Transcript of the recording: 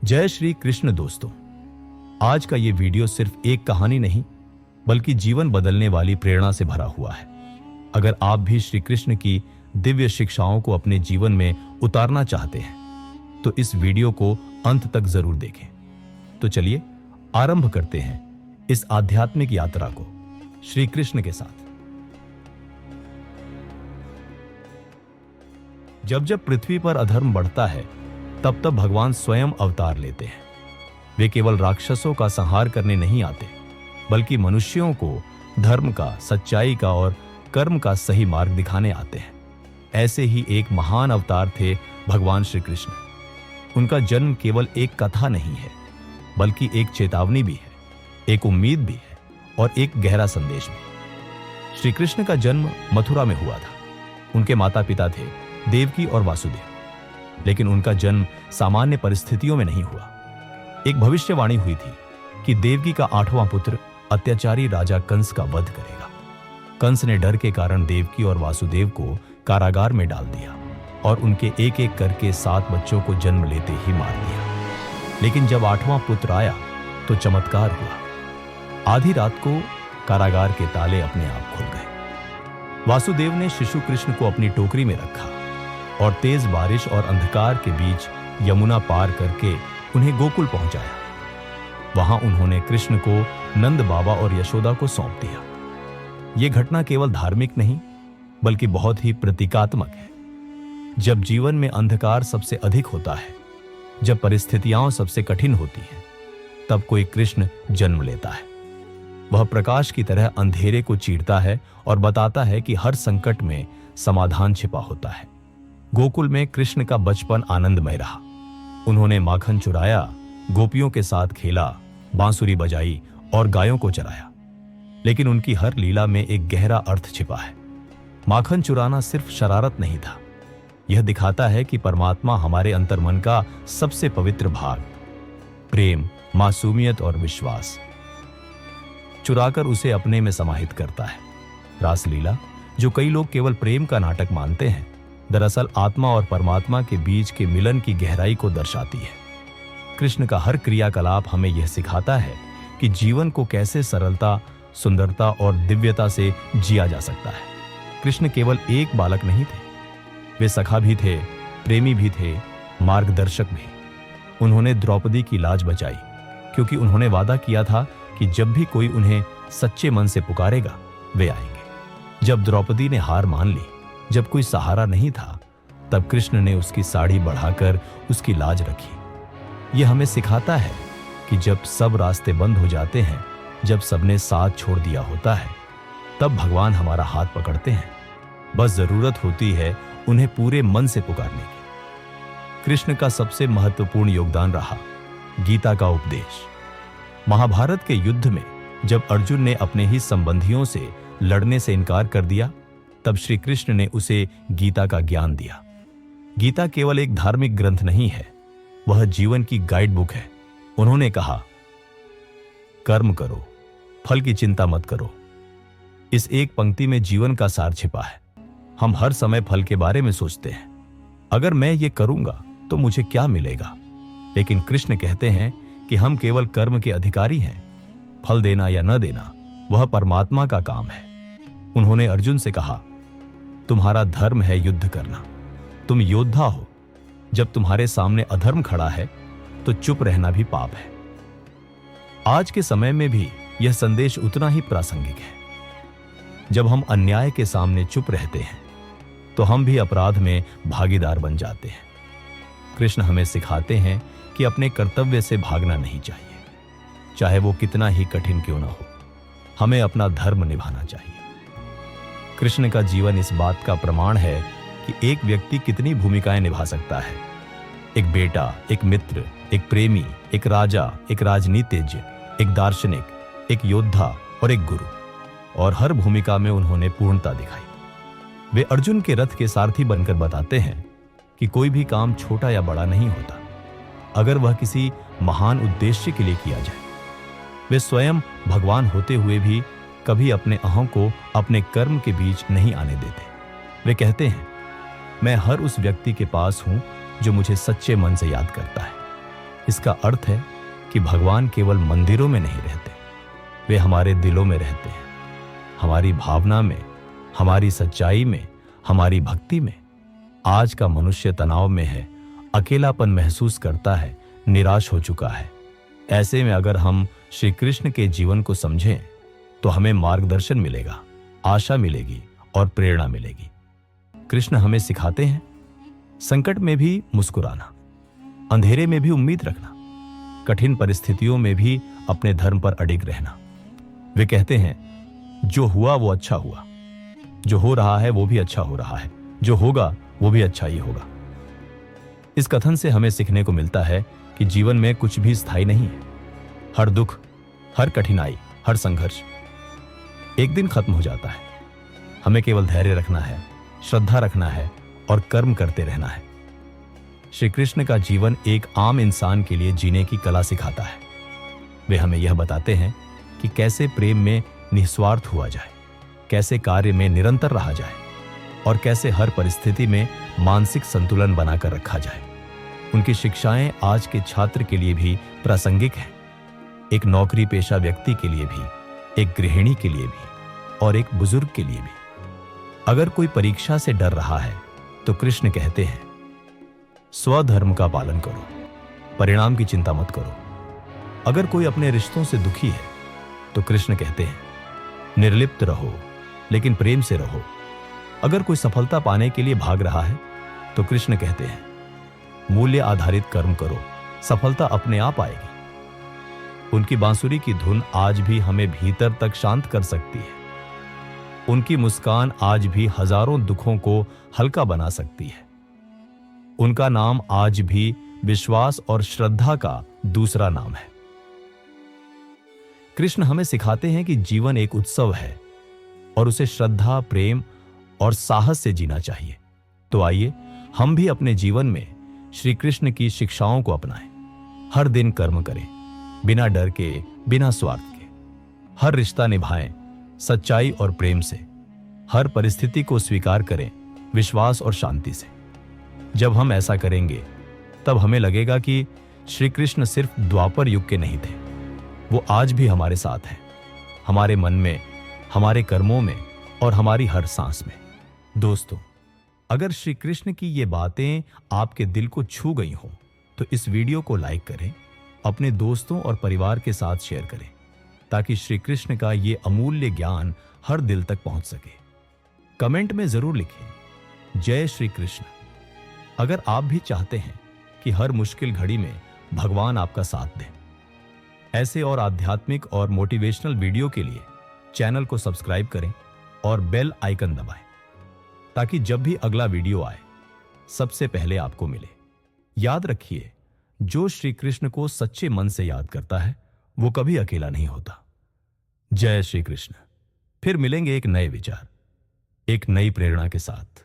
जय श्री कृष्ण दोस्तों। आज का ये वीडियो सिर्फ एक कहानी नहीं बल्कि जीवन बदलने वाली प्रेरणा से भरा हुआ है। अगर आप भी श्री कृष्ण की दिव्य शिक्षाओं को अपने जीवन में उतारना चाहते हैं तो इस वीडियो को अंत तक जरूर देखें। तो चलिए आरंभ करते हैं इस आध्यात्मिक यात्रा को श्री कृष्ण के साथ। जब जब पृथ्वी पर अधर्म बढ़ता है तब तब भगवान स्वयं अवतार लेते हैं। वे केवल राक्षसों का संहार करने नहीं आते बल्कि मनुष्यों को धर्म का, सच्चाई का और कर्म का सही मार्ग दिखाने आते हैं। ऐसे ही एक महान अवतार थे भगवान श्री कृष्ण। उनका जन्म केवल एक कथा नहीं है बल्कि एक चेतावनी भी है, एक उम्मीद भी है और एक गहरा संदेश भी। श्री कृष्ण का जन्म मथुरा में हुआ था। उनके माता पिता थे देवकी और वासुदेव, लेकिन उनका जन्म सामान्य परिस्थितियों में नहीं हुआ। एक भविष्यवाणी हुई थी कि देवकी का 8वां पुत्र अत्याचारी राजा कंस का वध करेगा। कंस ने डर के कारण देवकी और वासुदेव को कारागार में डाल दिया और उनके एक एक करके 7 बच्चों को जन्म लेते ही मार दिया। लेकिन जब 8वां पुत्र आया तो चमत्कार हुआ। आधी रात को कारागार के ताले अपने आप खुल गए। वासुदेव ने शिशु कृष्ण को अपनी टोकरी में रखा और तेज बारिश और अंधकार के बीच यमुना पार करके उन्हें गोकुल पहुंचाया। वहां उन्होंने कृष्ण को नंद बाबा और यशोदा को सौंप दिया। यह घटना केवल धार्मिक नहीं बल्कि बहुत ही प्रतीकात्मक है। जब जीवन में अंधकार सबसे अधिक होता है, जब परिस्थितियां सबसे कठिन होती हैं, तब कोई कृष्ण जन्म लेता है। वह प्रकाश की तरह अंधेरे को चीरता है और बताता है कि हर संकट में समाधान छिपा होता है। गोकुल में कृष्ण का बचपन आनंदमय रहा। उन्होंने माखन चुराया, गोपियों के साथ खेला, बांसुरी बजाई और गायों को चराया। लेकिन उनकी हर लीला में एक गहरा अर्थ छिपा है। माखन चुराना सिर्फ शरारत नहीं था, यह दिखाता है कि परमात्मा हमारे अंतर्मन का सबसे पवित्र भाग, प्रेम, मासूमियत और विश्वास, चुराकर उसे अपने में समाहित करता है। रासलीला, जो कई लोग केवल प्रेम का नाटक मानते हैं, दरअसल आत्मा और परमात्मा के बीच के मिलन की गहराई को दर्शाती है। कृष्ण का हर क्रियाकलाप हमें यह सिखाता है कि जीवन को कैसे सरलता, सुंदरता और दिव्यता से जिया जा सकता है। कृष्ण केवल एक बालक नहीं थे, वे सखा भी थे, प्रेमी भी थे, मार्गदर्शक भी। उन्होंने द्रौपदी की लाज बचाई क्योंकि उन्होंने वादा किया था कि जब भी कोई उन्हें सच्चे मन से पुकारेगा वे आएंगे। जब द्रौपदी ने हार मान ली, जब कोई सहारा नहीं था, तब कृष्ण ने उसकी साड़ी बढ़ाकर उसकी लाज रखी। यह हमें सिखाता है कि जब सब रास्ते बंद हो जाते हैं, जब सबने साथ छोड़ दिया होता है, तब भगवान हमारा हाथ पकड़ते हैं। बस जरूरत होती है उन्हें पूरे मन से पुकारने की। कृष्ण का सबसे महत्वपूर्ण योगदान रहा गीता का उपदेश। महाभारत के युद्ध में जब अर्जुन ने अपने ही संबंधियों से लड़ने से इनकार कर दिया, तब श्री कृष्ण ने उसे गीता का ज्ञान दिया। गीता केवल एक धार्मिक ग्रंथ नहीं है, वह जीवन की गाइड बुक है। उन्होंने कहा, कर्म करो, फल की चिंता मत करो। इस एक पंक्ति में जीवन का सार छिपा है। हम हर समय फल के बारे में सोचते हैं, अगर मैं ये करूंगा तो मुझे क्या मिलेगा। लेकिन कृष्ण कहते हैं कि हम केवल कर्म के अधिकारी हैं। फल देना या न देना वह परमात्मा का काम है। उन्होंने अर्जुन से कहा, तुम्हारा धर्म है युद्ध करना, तुम योद्धा हो। जब तुम्हारे सामने अधर्म खड़ा है तो चुप रहना भी पाप है। आज के समय में भी यह संदेश उतना ही प्रासंगिक है। जब हम अन्याय के सामने चुप रहते हैं तो हम भी अपराध में भागीदार बन जाते हैं। कृष्ण हमें सिखाते हैं कि अपने कर्तव्य से भागना नहीं चाहिए, चाहे वो कितना ही कठिन क्यों ना हो। हमें अपना धर्म निभाना चाहिए। कृष्ण का जीवन इस बात का प्रमाण है कि एक व्यक्ति कितनी भूमिकाएं निभा सकता है। एक बेटा, एक मित्र, एक प्रेमी, एक राजा, एक राजनीतिज्ञ, एक दार्शनिक, एक योद्धा और एक गुरु। और हर भूमिका में उन्होंने पूर्णता दिखाई। वे अर्जुन के रथ के सारथी बनकर बताते हैं कि कोई भी काम छोटा या बड़ा नहीं होता अगर वह किसी महान उद्देश्य के लिए किया जाए। वे स्वयं भगवान होते हुए भी कभी अपने अहं को अपने कर्म के बीच नहीं आने देते। वे कहते हैं, मैं हर उस व्यक्ति के पास हूं जो मुझे सच्चे मन से याद करता है। इसका अर्थ है कि भगवान केवल मंदिरों में नहीं रहते, वे हमारे दिलों में रहते हैं, हमारी भावना में, हमारी सच्चाई में, हमारी भक्ति में। आज का मनुष्य तनाव में है, अकेलापन महसूस करता है, निराश हो चुका है। ऐसे में अगर हम श्री कृष्ण के जीवन को समझें तो हमें मार्गदर्शन मिलेगा, आशा मिलेगी और प्रेरणा मिलेगी। कृष्ण हमें सिखाते हैं संकट में भी मुस्कुराना, अंधेरे में भी उम्मीद रखना, कठिन परिस्थितियों में भी अपने धर्म पर अडिग रहना। वे कहते हैं जो हुआ वो अच्छा हुआ, जो हो रहा है वो भी अच्छा हो रहा है, जो होगा वो भी अच्छा ही होगा। इस कथन से हमें सीखने को मिलता है कि जीवन में कुछ भी स्थायी नहीं है। हर दुख, हर कठिनाई, हर संघर्ष एक दिन खत्म हो जाता है। हमें केवल धैर्य रखना है, श्रद्धा रखना है और कर्म करते रहना है। श्री कृष्ण का जीवन एक आम इंसान के लिए जीने की कला सिखाता है। वे हमें यह बताते हैं कि कैसे प्रेम में निस्वार्थ हुआ जाए, कैसे कार्य में निरंतर रहा जाए और कैसे हर परिस्थिति में मानसिक संतुलन बनाकर रखा जाए। उनकी शिक्षाएं आज के छात्र के लिए भी प्रासंगिक हैं, एक नौकरी पेशा व्यक्ति के लिए भी, एक गृहिणी के लिए भी और एक बुजुर्ग के लिए भी। अगर कोई परीक्षा से डर रहा है तो कृष्ण कहते हैं स्वधर्म का पालन करो, परिणाम की चिंता मत करो। अगर कोई अपने रिश्तों से दुखी है तो कृष्ण कहते हैं निर्लिप्त रहो लेकिन प्रेम से रहो। अगर कोई सफलता पाने के लिए भाग रहा है तो कृष्ण कहते हैं मूल्य आधारित कर्म करो, सफलता अपने आप आएगी। उनकी बांसुरी की धुन आज भी हमें भीतर तक शांत कर सकती है। उनकी मुस्कान आज भी हजारों दुखों को हल्का बना सकती है। उनका नाम आज भी विश्वास और श्रद्धा का दूसरा नाम है। कृष्ण हमें सिखाते हैं कि जीवन एक उत्सव है और उसे श्रद्धा, प्रेम और साहस से जीना चाहिए। तो आइए हम भी अपने जीवन में श्री कृष्ण की शिक्षाओं को अपनाएं। हर दिन कर्म करें, बिना डर के, बिना स्वार्थ के। हर रिश्ता निभाएं सच्चाई और प्रेम से। हर परिस्थिति को स्वीकार करें विश्वास और शांति से। जब हम ऐसा करेंगे तब हमें लगेगा कि श्री कृष्ण सिर्फ द्वापर युग के नहीं थे, वो आज भी हमारे साथ हैं, हमारे मन में, हमारे कर्मों में और हमारी हर सांस में। दोस्तों, अगर श्री कृष्ण की ये बातें आपके दिल को छू गई हों तो इस वीडियो को लाइक करें, अपने दोस्तों और परिवार के साथ शेयर करें ताकि श्री कृष्ण का ये अमूल्य ज्ञान हर दिल तक पहुंच सके। कमेंट में जरूर लिखें जय श्री कृष्ण। अगर आप भी चाहते हैं कि हर मुश्किल घड़ी में भगवान आपका साथ दें। ऐसे और आध्यात्मिक और मोटिवेशनल वीडियो के लिए चैनल को सब्सक्राइब करें और बेल आइकन दबाएं ताकि जब भी अगला वीडियो आए सबसे पहले आपको मिले। याद रखिए, जो श्री कृष्ण को सच्चे मन से याद करता है वो कभी अकेला नहीं होता। जय श्री कृष्ण। फिर मिलेंगे एक नए विचार, एक नई प्रेरणा के साथ।